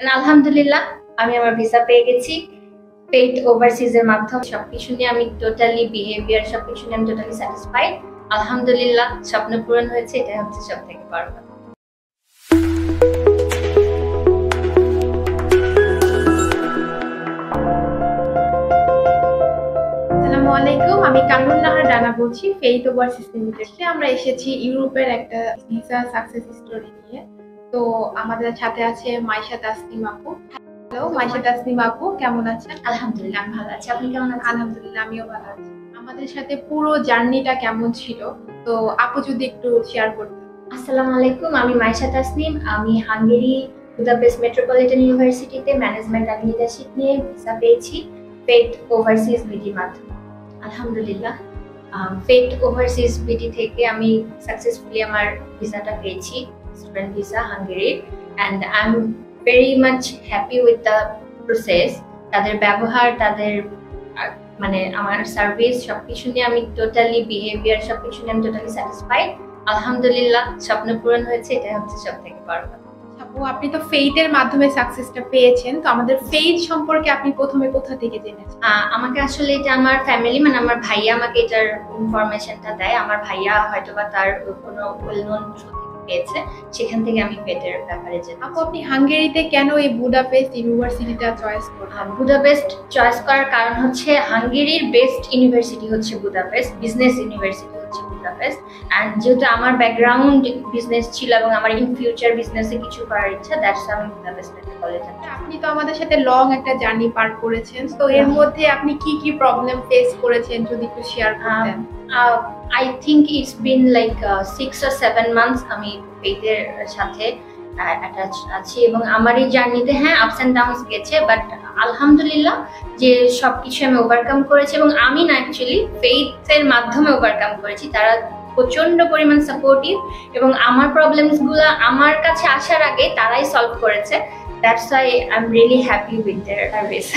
আলহামদুলিল্লাহ আমি আমার ভিসা পেয়ে গেছি পেইড ওভারসিজ এর মাধ্যমে। সবকিছু নিয়ে আমি টোটালি বিহেভিয়ার সবকিছু নিয়ে আমি টোটালি স্যাটিসফাইড। আলহামদুলিল্লাহ স্বপ্ন পূরণ হয়েছে, এটাই হচ্ছে সবথেকে বড় কথা। আসসালামু আলাইকুম, আমি কামরুন নাহার ডানা বলছি পেইড ওভারসিজ লিমিটেডে। আমরা এসেছি ইউরোপের একটা ভিসা সাকসেস স্টোরি নিয়ে। তো আমাদের সাথে আছে মাইশা তাসনিম আপু। হ্যালো মাইশা তাসনিম আপু, কেমন আছেন? আলহামদুলিল্লাহ আমি ভালো আছি, আপনি কেমন আছেন? আলহামদুলিল্লাহ আমিও ভালো আছি। আমাদের সাথে পুরো জার্নিটা কেমন ছিল তো আপু যদি একটু শেয়ার করতেন। আসসালামু আলাইকুম, আমি মাইশা তাসনিম। আমি হাঙ্গেরি বুদাপেস্ট মেট্রোপলিটন ইউনিভার্সিটিতে ম্যানেজমেন্ট অ্যান্ড লিডারশিপ নিয়ে ভিসা পেয়েছি পেইড ওভারসিজ বিডির মাধ্যমে। আলহামদুলিল্লাহ পেইড ওভারসিজ বিডি থেকে আমি সাকসেসফুলি আমার ভিসাটা পেয়েছি, স্টুডেন্ট ভিসা হাঙ্গেরির। And I am very much happy with the process. তাদের ব্যবহার, তাদের মানে আমার সার্ভিস সবকিছু নিয়ে আমি টোটালি বিহেভিয়ার সবকিছু নিয়ে আমি টোটালি স্যাটিসফাইড। আলহামদুলিল্লাহ স্বপ্ন পূরণ হয়েছে, এটাই হচ্ছে সবথেকে বড় কথা। আপু আপনি তো ফেইটের মাধ্যমে সাকসেসটা পেয়েছেন, তো আমাদের ফেইট সম্পর্কে আপনি প্রথমে কোথা থেকে জেনেছেন? আমাকে আসলে এটা আমার ফ্যামিলি মানে আমার ভাইয়া আমাকে এটার ইনফরমেশনটা দেয়। আমার ভাইয়া হয়তোবা তার কোনো ওয়েল নোন পেয়েছে, সেখান থেকে আমি পেটের ব্যাপারে জানি। আপু আপনি হাঙ্গেরিতে কেন এই বুদাপেস্ট ইউনিভার্সিটিটা চয়েস করলেন? বুদাপেস্ট চয়েস করার কারণ হচ্ছে হাঙ্গেরির বেস্ট ইউনিভার্সিটি হচ্ছে বুদাপেস্ট, বিজনেস ইউনিভার্সিটি হচ্ছে বুদাপেস্ট। অ্যান্ড যেহেতু আমার ব্যাকগ্রাউন্ড বিজনেস ছিল এবং আমার ইন ফিউচার বিজনেসে কিছু করার ইচ্ছা, দ্যাটস আমি বুদাপেস্ট কলেজে। আপনি তো আমাদের সাথে লং একটা জার্নি পার করেছেন, তো এর মধ্যে আপনি কি কি প্রবলেম ফেস করেছেন যদি একটু শেয়ার করতেন? I think it's been like 6 or 7 months আমি পেইডের সাথে অ্যাটাচ আছি এবং আমার এই জার্নিতে আপস অ্যান্ড ডাউনস গেছে, বাট আলহামদুলিল্লাহ যে সবকিছু আমি ওভারকাম করেছি এবং আমি না অ্যাকচুয়ালি পেইডের মাধ্যমে ওভারকাম করেছি। তারা প্রচন্ড পরিমাণ সাপোর্টিভ এবং আমার প্রবলেমসগুলো আমার কাছে আসার আগে তারাই সলভ করেছে। That's why I am really happy with their service.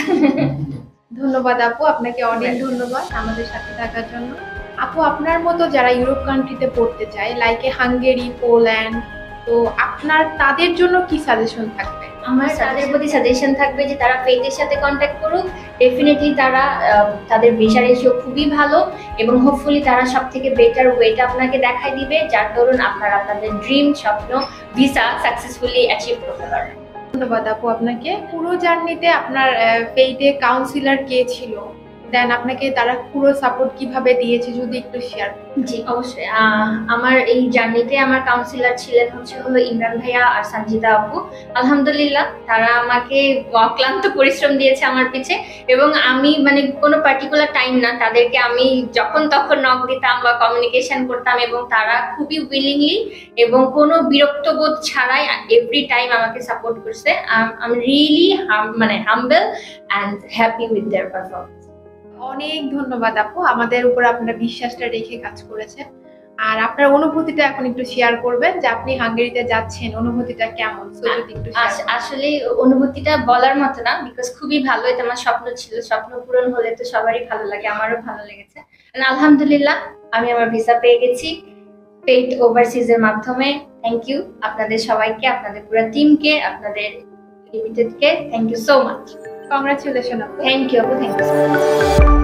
ধন্যবাদ আপু, আপনাকে অনেক ধন্যবাদ আমাদের সাথে থাকার জন্য। আপু আপনার মতো যারা ইউরোপ কান্ট্রিতে পড়তে চায় লাইক হাঙ্গেরি, পোল্যান্ড, তো আপনার তাদের জন্য কি সাজেশন থাকবে? আমার তাদের প্রতি সাজেশন থাকবে যে তারা পেইডের সাথে কন্ট্যাক্ট করুক। ডেফিনেটলি তারা তাদের ভিসা রেশিও খুবই ভালো এবং হোপফুলি তারা সব থেকে বেটার ওয়েটা আপনাকে দেখাই দিবে, যার দরুন আপনারা আপনাদের ড্রিম স্বপ্ন ভিসা সাকসেসফুলি অ্যাচিভ করতে পারবেন। ধন্যবাদ আপু আপনাকে। পুরো জার্নিতে আপনার পেইডে কাউন্সিলর কে ছিল, দেন আপনাকে তারা পুরো সাপোর্ট কিভাবে দিয়েছে যদি একটু শেয়ার? জি অবশ্যই। আমার এই জার্নিতে আমার কাউন্সিলর ছিলেন হলো ইমরান ভাইয়া আর সঞ্জিতা আপু। আলহামদুলিল্লাহ তারা আমাকে অক্লান্ত পরিশ্রম দিয়েছে আমার পিছে এবং আমি মানে কোনো পার্টিকুলার টাইম না, তাদেরকে আমি যখন তখন নক দিতাম বা কমিউনিকেশন করতাম এবং তারা খুবই উইলিংলি এবং কোনো বিরক্ত বোধ ছাড়াই এভরি টাইম আমাকে সাপোর্ট করছে। আই এম রিয়েলি মানে হাম্বল and happy with their performance. অনেক ধন্যবাদ আপু, আমাদের উপর আপনার বিশ্বাসটা রেখে কাজ করেছেন। আর আপনার অনুভূতিটা এখন একটু শেয়ার করবেন যে আপনি হাঙ্গেরিতে যাচ্ছেন, অনুভূতিটা কেমন? আসলে অনুভূতিটা বলার মতো না, বিকজ খুবই ভালো। এটা আমার স্বপ্ন ছিল, স্বপ্ন পূরণ হলে তো সবারই ভালো লাগে, আমারও ভালো লেগেছে। আলহামদুলিল্লাহ আমি আমার ভিসা পেয়ে গেছি পেইড ওভারসিজ এর মাধ্যমে। থ্যাংক ইউ আপনাদের সবাইকে, আপনাদের পুরো টিমকে, আপনাদের লিমিটেডকে। Thank you so much. Congratulation আপু। থ্যাংক ইউ আপু, থ্যাংক ইউ।